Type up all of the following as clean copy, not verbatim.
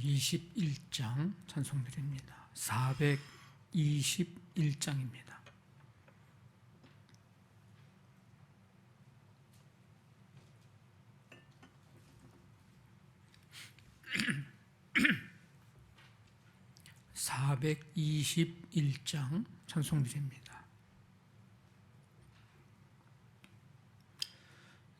421장 찬송드립니다. 421장입니다. (421장) 찬송드립니다.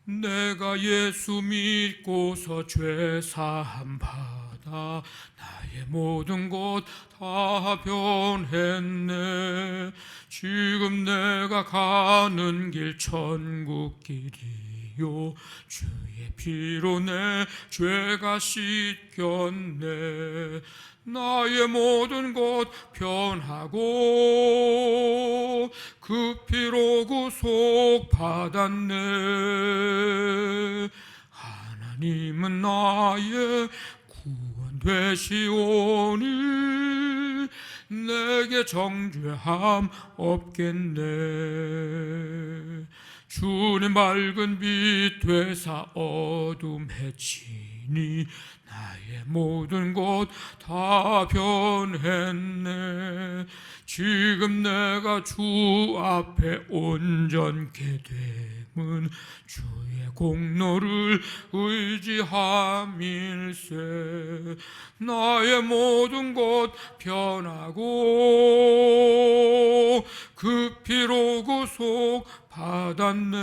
내가 예수 믿고서 죄 사함 받아 나의 모든 것 다 변했네. 지금 내가 가는 길 천국 길이요 주의 피로 내 죄가 씻겼네. 나의 모든 것 변하고 그 피로 구속 받았네. 하나님은 나의 구원 되시오니 내게 정죄함 없겠네. 주님 밝은 빛 되사 어둠 해치니 나의 모든 것 다 변했네. 지금 내가 주 앞에 온전케 됨은 주의 공로를 의지함일세. 나의 모든 것 변하고 그 피로 구속 받았네.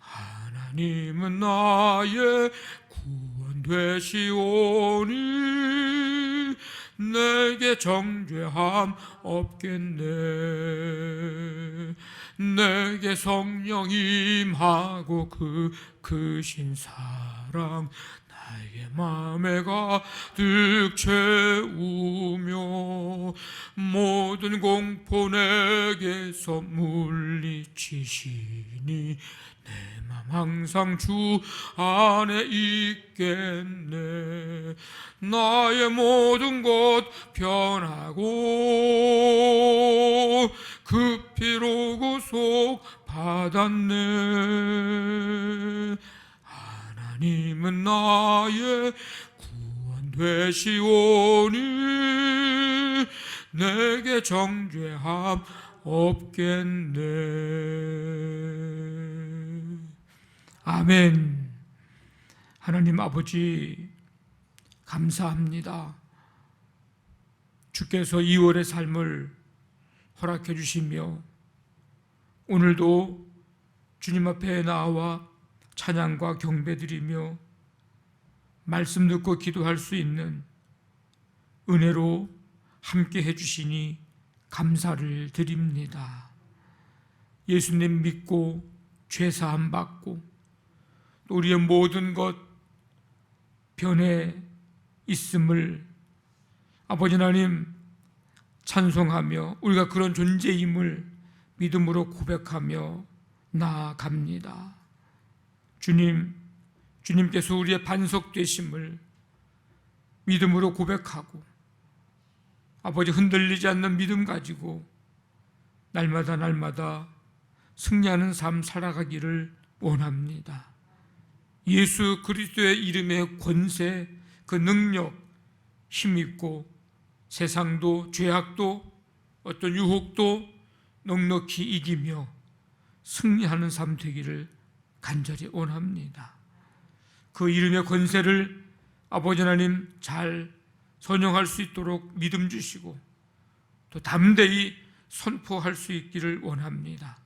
하나님은 나의 구원 되시오니 내게 정죄함 없겠네. 내게 성령 임하고 그 크신 사랑 나의 맘에 가득 채우며 모든 공포 내게서 물리치시니 내 맘 항상 주 안에 있겠네. 나의 모든 것 변하고 그 피로 구속 받았네. 하나님은 나의 구원 되시오니 내게 정죄함 없겠네. 아멘. 하나님 아버지 감사합니다. 주께서 2월의 삶을 허락해 주시며 오늘도 주님 앞에 나와 찬양과 경배드리며 말씀 듣고 기도할 수 있는 은혜로 함께 해주시니 감사를 드립니다. 예수님 믿고 죄사함 받고 또 우리의 모든 것 변해 있음을 아버지 하나님 찬송하며 우리가 그런 존재임을 믿음으로 고백하며 나아갑니다. 주님께서 우리의 반석 되심을 믿음으로 고백하고 아버지 흔들리지 않는 믿음 가지고 날마다 승리하는 삶 살아가기를 원합니다. 예수 그리스도의 이름의 권세, 그 능력 힘입고 세상도 죄악도 어떤 유혹도 넉넉히 이기며 승리하는 삶 되기를 간절히 원합니다. 그 이름의 권세를 아버지 하나님 잘 선용할 수 있도록 믿음 주시고 또 담대히 선포할 수 있기를 원합니다.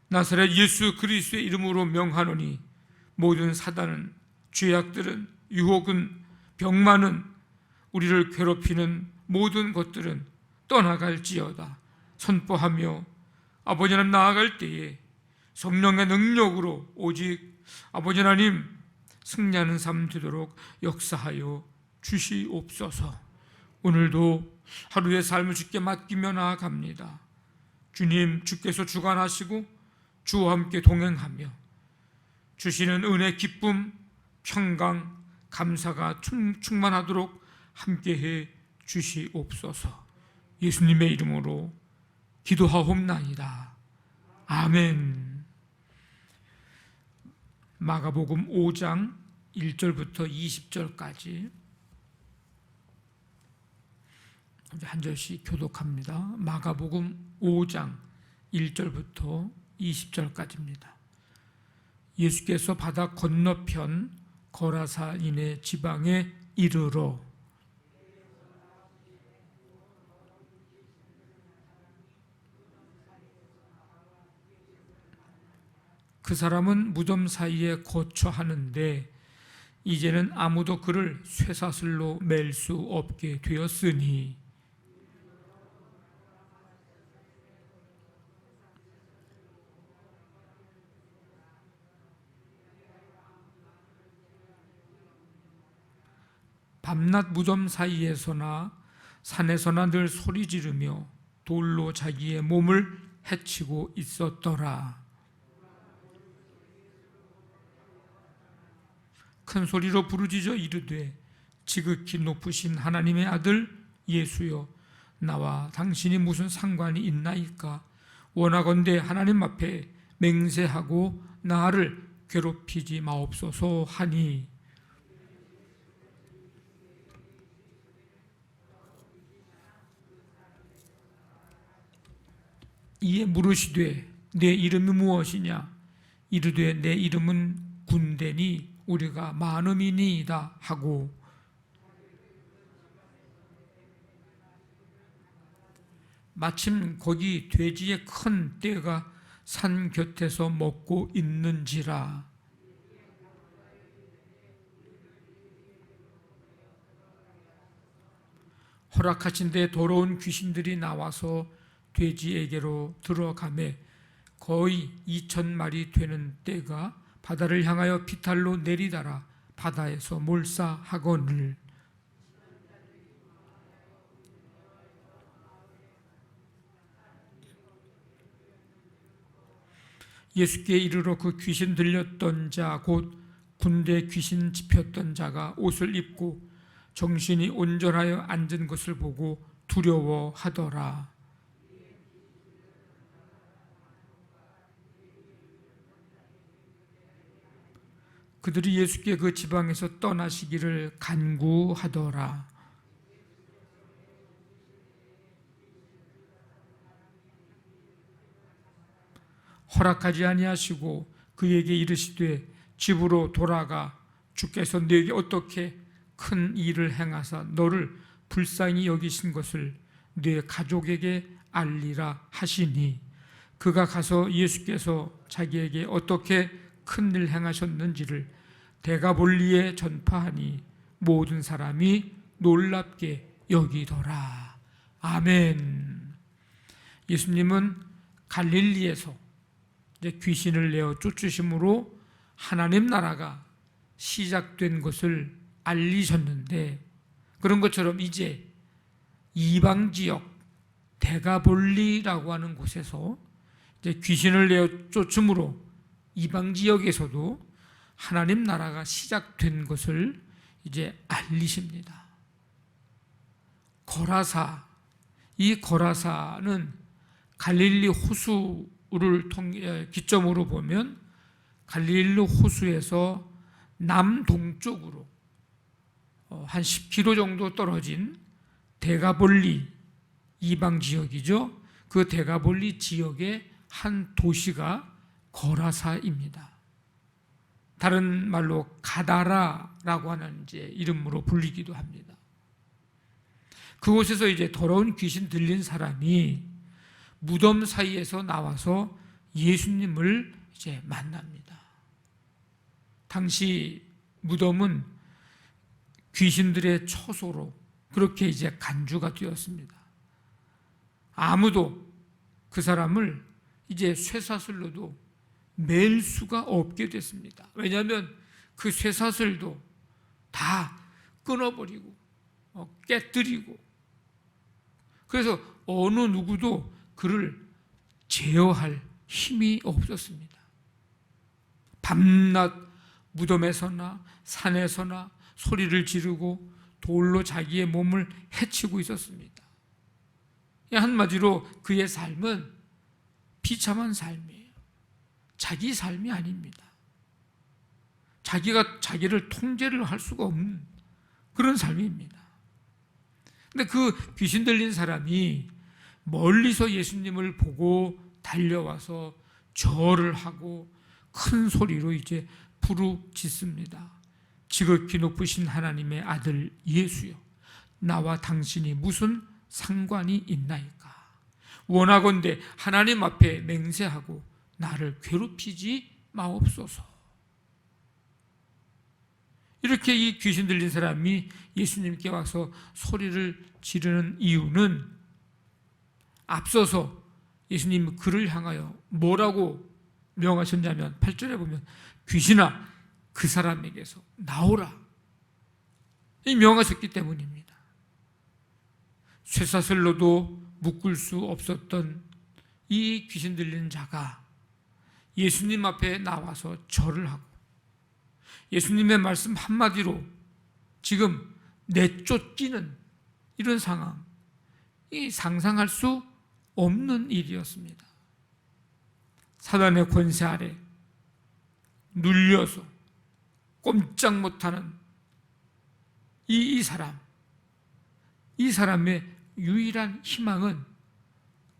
나사렛 예수 그리스도의 이름으로 명하노니 모든 사단은, 죄악들은, 유혹은, 병만은, 우리를 괴롭히는 모든 것들은 떠나갈지어다 선포하며 아버지 하나님 나아갈 때에 성령의 능력으로 오직 아버지 하나님 승리하는 삶 되도록 역사하여 주시옵소서. 오늘도 하루의 삶을 주께 맡기며 나아갑니다. 주님, 주께서 주관하시고 주와 함께 동행하며 주시는 은혜, 기쁨, 평강, 감사가 충만하도록 함께해 주시옵소서. 예수님의 이름으로 기도하옵나이다. 아멘. 마가복음 5장 1절부터 20절까지 한 절씩 교독합니다. 마가복음 5장 1절부터 20절까지입니다. 예수께서 바다 건너편 거라사인의 지방에 이르러 그 사람은 무덤 사이에 거처하는데 이제는 아무도 그를 쇠사슬로 맬 수 없게 되었으니 밤낮 무덤 사이에서나 산에서나 늘 소리 지르며 돌로 자기의 몸을 해치고 있었더라. 큰 소리로 부르짖어 이르되 지극히 높으신 하나님의 아들 예수여, 나와 당신이 무슨 상관이 있나이까? 원하건대 하나님 앞에 맹세하고 나를 괴롭히지 마옵소서 하니 이에 물으시되 내 이름이 무엇이냐? 이르되 내 이름은 군대니 우리가 많음이니이다 하고 마침 거기 돼지의 큰 떼가 산 곁에서 먹고 있는지라. 허락하신 데 더러운 귀신들이 나와서 돼지에게로 들어가매 거의 2,000마리 되는 떼가 바다를 향하여 비탈로 내리다라 바다에서 몰사하거늘. 예수께 이르러 그 귀신 들렸던 자 곧 군대 귀신 집혔던 자가 옷을 입고 정신이 온전하여 앉은 것을 보고 두려워하더라. 그들이 예수께 그 지방에서 떠나시기를 간구하더라. 허락하지 아니하시고 그에게 이르시되 집으로 돌아가 주께서 너에게 어떻게 큰 일을 행하사 너를 불쌍히 여기신 것을 네 가족에게 알리라 하시니 그가 가서 예수께서 자기에게 어떻게 큰 일 행하셨는지를 데가볼리에 전파하니 모든 사람이 놀랍게 여기더라. 아멘. 예수님은 갈릴리에서 이제 귀신을 내어 쫓으심으로 하나님 나라가 시작된 것을 알리셨는데, 그런 것처럼 이제 이방 지역 데가볼리라고 하는 곳에서 이제 귀신을 내어 쫓음으로 이방 지역에서도 하나님 나라가 시작된 것을 이제 알리십니다. 거라사, 이 거라사는 갈릴리 호수를 기점으로 보면 갈릴리 호수에서 남동쪽으로 한 10km 정도 떨어진 데가볼리 이방 지역이죠. 그 데가볼리 지역의 한 도시가 거라사입니다. 다른 말로 가다라라고 하는 이제 이름으로 불리기도 합니다. 그곳에서 이제 더러운 귀신 들린 사람이 무덤 사이에서 나와서 예수님을 이제 만납니다. 당시 무덤은 귀신들의 처소로 그렇게 이제 간주가 되었습니다. 아무도 그 사람을 이제 쇠사슬로도 맬 수가 없게 됐습니다. 왜냐하면 그 쇠사슬도 다 끊어버리고 깨뜨리고, 그래서 어느 누구도 그를 제어할 힘이 없었습니다. 밤낮 무덤에서나 산에서나 소리를 지르고 돌로 자기의 몸을 해치고 있었습니다. 한마디로 그의 삶은 비참한 삶이에요. 자기 삶이 아닙니다. 자기가 자기를 통제를 할 수가 없는 그런 삶입니다. 근데 그 귀신 들린 사람이 멀리서 예수님을 보고 달려와서 절을 하고 큰 소리로 이제 부르짖습니다. 지극히 높으신 하나님의 아들 예수여, 나와 당신이 무슨 상관이 있나이까? 원하건대 하나님 앞에 맹세하고 나를 괴롭히지 마옵소서. 이렇게 이 귀신 들린 사람이 예수님께 와서 소리를 지르는 이유는 앞서서 예수님이 그를 향하여 뭐라고 명하셨냐면 8절에 보면 귀신아 그 사람에게서 나오라 이 명하셨기 때문입니다. 쇠사슬로도 묶을 수 없었던 이 귀신 들린 자가 예수님 앞에 나와서 절을 하고 예수님의 말씀 한마디로 지금 내쫓기는 이런 상황, 이 상상할 수 없는 일이었습니다. 사단의 권세 아래 눌려서 꼼짝 못하는 이 사람의 유일한 희망은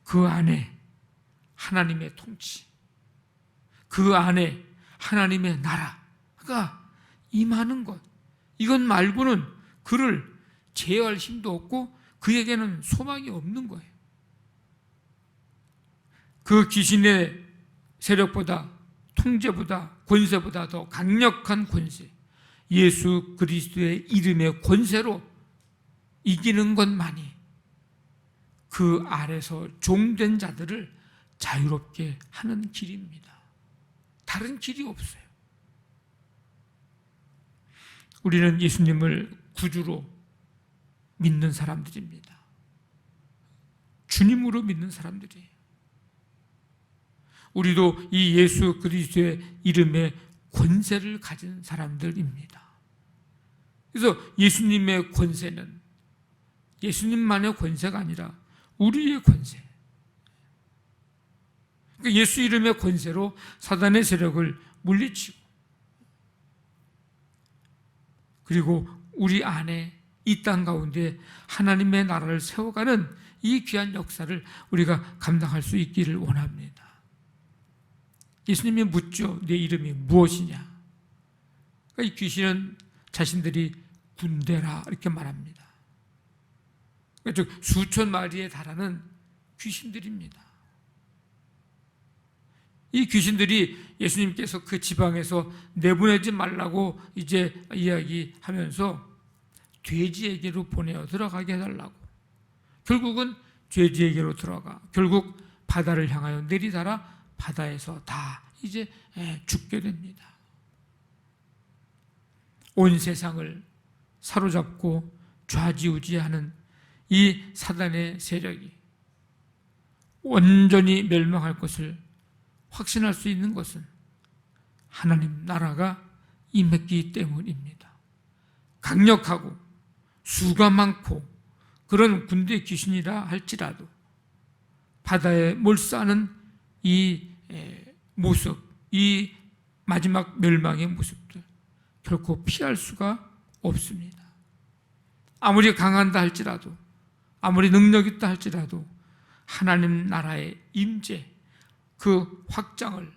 그 안에 하나님의 통치, 그 안에 하나님의 나라가 임하는 것, 이것 말고는 그를 제어할 힘도 없고 그에게는 소망이 없는 거예요. 그 귀신의 세력보다, 통제보다, 권세보다 더 강력한 권세, 예수 그리스도의 이름의 권세로 이기는 것만이 그 아래서 종된 자들을 자유롭게 하는 길입니다. 다른 길이 없어요. 우리는 예수님을 구주로 믿는 사람들입니다. 주님으로 믿는 사람들이에요. 우리도 이 예수 그리스도의 이름의 권세를 가진 사람들입니다. 그래서 예수님의 권세는 예수님만의 권세가 아니라 우리의 권세. 그러니까 예수 이름의 권세로 사단의 세력을 물리치고 그리고 우리 안에 이 땅 가운데 하나님의 나라를 세워가는 이 귀한 역사를 우리가 감당할 수 있기를 원합니다. 예수님이 묻죠. 내 이름이 무엇이냐? 그러니까 이 귀신은 자신들이 군대라 이렇게 말합니다. 즉 수천 마리에 달하는 귀신들입니다. 이 귀신들이 예수님께서 그 지방에서 내보내지 말라고 이제 이야기하면서 돼지에게로 보내어 들어가게 해달라고. 결국은 돼지에게로 들어가 결국 바다를 향하여 내리달아 바다에서 다 이제 죽게 됩니다. 온 세상을 사로잡고 좌지우지하는 이 사단의 세력이 완전히 멸망할 것을 확신할 수 있는 것은 하나님 나라가 임했기 때문입니다. 강력하고 수가 많고 그런 군대 귀신이라 할지라도 바다에 몰사하는 이 모습, 이 마지막 멸망의 모습들 결코 피할 수가 없습니다. 아무리 강한다 할지라도 아무리 능력 있다 할지라도 하나님 나라의 임재, 그 확장을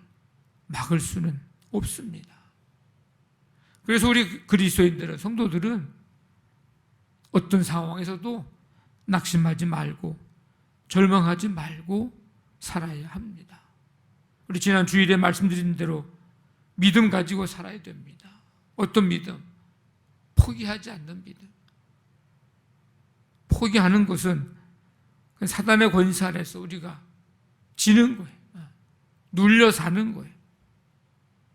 막을 수는 없습니다. 그래서 우리 그리스도인들은, 성도들은 어떤 상황에서도 낙심하지 말고 절망하지 말고 살아야 합니다. 우리 지난 주일에 말씀드린 대로 믿음 가지고 살아야 됩니다. 어떤 믿음? 포기하지 않는 믿음. 포기하는 것은 사단의 권세 아래서 우리가 지는 거예요. 눌려 사는 거예요.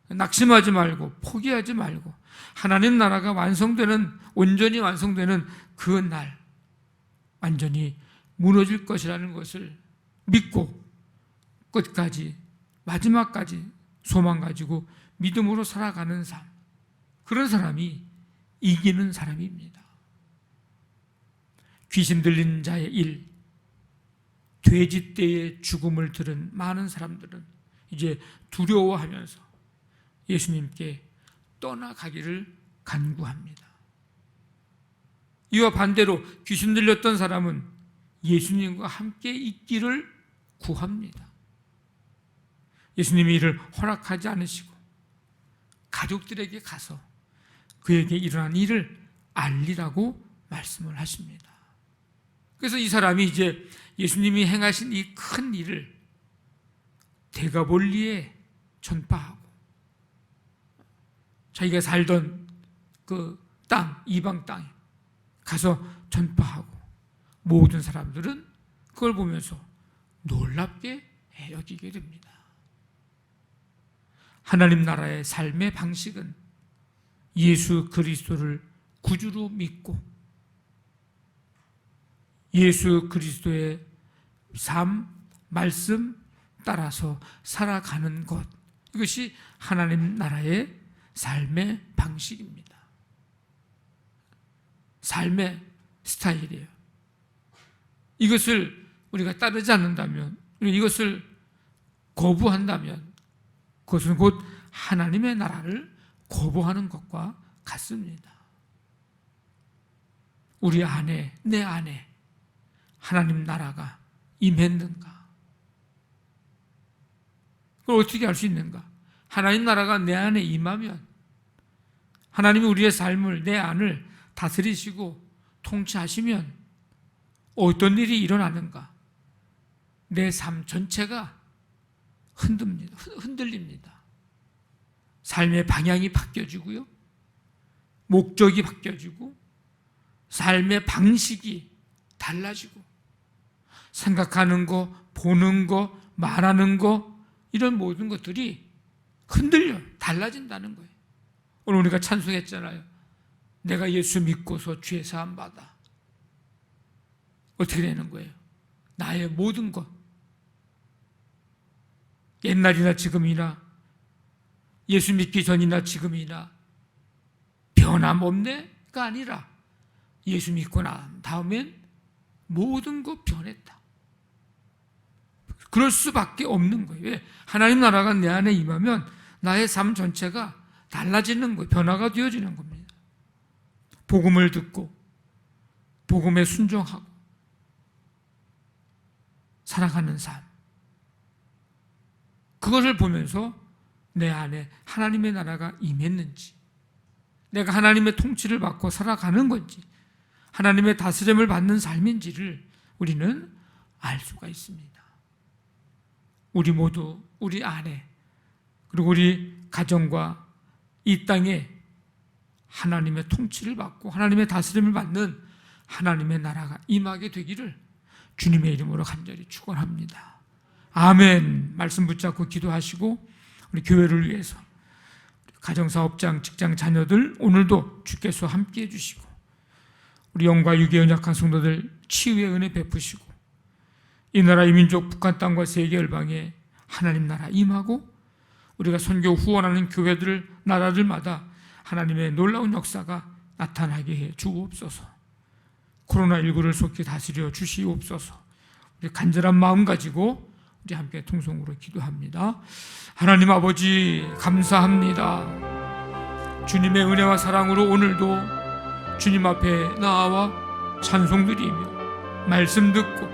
낙심하지 말고 포기하지 말고 하나님 나라가 완성되는, 온전히 완성되는 그 날 완전히 무너질 것이라는 것을 믿고 끝까지 마지막까지 소망 가지고 믿음으로 살아가는 삶, 그런 사람이 이기는 사람입니다. 귀신 들린 자의 일, 돼지 떼의 죽음을 들은 많은 사람들은 이제 두려워하면서 예수님께 떠나가기를 간구합니다. 이와 반대로 귀신 들렸던 사람은 예수님과 함께 있기를 구합니다. 예수님이 이를 허락하지 않으시고 가족들에게 가서 그에게 일어난 일을 알리라고 말씀을 하십니다. 그래서 이 사람이 이제 예수님이 행하신 이 큰 일을 데가볼리에 전파하고 자기가 살던 그 땅, 이방 땅에 가서 전파하고 모든 사람들은 그걸 보면서 놀랍게 여기게 됩니다. 하나님 나라의 삶의 방식은 예수 그리스도를 구주로 믿고 예수 그리스도의 삶, 말씀 따라서 살아가는 것, 이것이 하나님 나라의 삶의 방식입니다. 삶의 스타일이에요. 이것을 우리가 따르지 않는다면, 이것을 거부한다면 그것은 곧 하나님의 나라를 거부하는 것과 같습니다. 우리 안에, 내 안에 하나님 나라가 임했는가? 그걸 어떻게 알 수 있는가? 하나님 나라가 내 안에 임하면 하나님이 우리의 삶을, 내 안을 다스리시고 통치하시면 어떤 일이 일어나는가? 내 삶 전체가 흔들립니다. 삶의 방향이 바뀌어지고요, 목적이 바뀌어지고, 삶의 방식이 달라지고, 생각하는 거, 보는 거, 말하는 거, 이런 모든 것들이 흔들려 달라진다는 거예요. 오늘 우리가 찬송했잖아요. 내가 예수 믿고서 죄 사함 받아. 어떻게 되는 거예요? 나의 모든 것, 옛날이나 지금이나 예수 믿기 전이나 지금이나 변함없네가 아니라 예수 믿고 난 다음엔 모든 것 변했다. 그럴 수밖에 없는 거예요. 왜? 하나님 나라가 내 안에 임하면 나의 삶 전체가 달라지는 거예요. 변화가 되어지는 겁니다. 복음을 듣고 복음에 순종하고 살아가는 삶, 그것을 보면서 내 안에 하나님의 나라가 임했는지, 내가 하나님의 통치를 받고 살아가는 건지, 하나님의 다스림을 받는 삶인지를 우리는 알 수가 있습니다. 우리 모두 우리 안에, 그리고 우리 가정과 이 땅에 하나님의 통치를 받고 하나님의 다스림을 받는 하나님의 나라가 임하게 되기를 주님의 이름으로 간절히 축원합니다. 아멘. 말씀 붙잡고 기도하시고 우리 교회를 위해서, 가정사업장, 직장 자녀들 오늘도 주께서 함께해 주시고, 우리 영과 육의 연약한 성도들 치유의 은혜 베푸시고, 이 나라 이 민족 북한 땅과 세계 열방에 하나님 나라 임하고, 우리가 선교 후원하는 교회들, 나라들마다 하나님의 놀라운 역사가 나타나게 해 주옵소서. 코로나19를 속히 다스려 주시옵소서. 우리 간절한 마음 가지고 우리 함께 통성으로 기도합니다. 하나님 아버지 감사합니다. 주님의 은혜와 사랑으로 오늘도 주님 앞에 나와 찬송드리며 말씀 듣고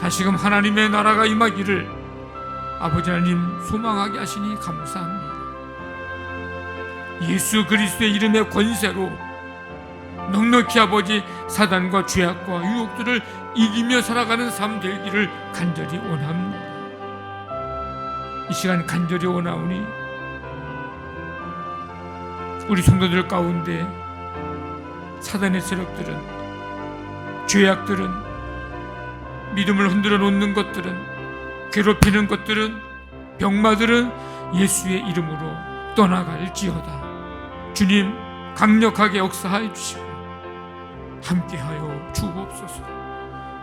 다시금 하나님의 나라가 임하기를 아버지 하나님 소망하게 하시니 감사합니다. 예수 그리스도의 이름의 권세로 넉넉히 아버지 사단과 죄악과 유혹들을 이기며 살아가는 삶 되기를 간절히 원합니다. 이 시간 간절히 원하오니 우리 성도들 가운데 사단의 세력들은, 죄악들은, 믿음을 흔들어 놓는 것들은, 괴롭히는 것들은, 병마들은 예수의 이름으로 떠나갈지어다. 주님 강력하게 역사하여 주시고 함께하여 주옵소서.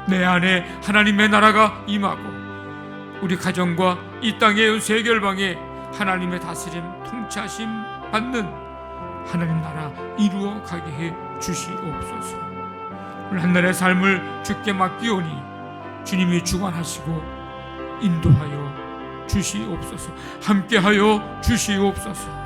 내 안에 하나님의 나라가 임하고 우리 가정과 이 땅의 세계열방에 하나님의 다스림, 통치하심 받는 하나님 나라 이루어가게 해 주시옵소서. 오늘 한날의 삶을 주께 맡기오니 주님이 주관하시고 인도하여 주시옵소서. 함께하여 주시옵소서.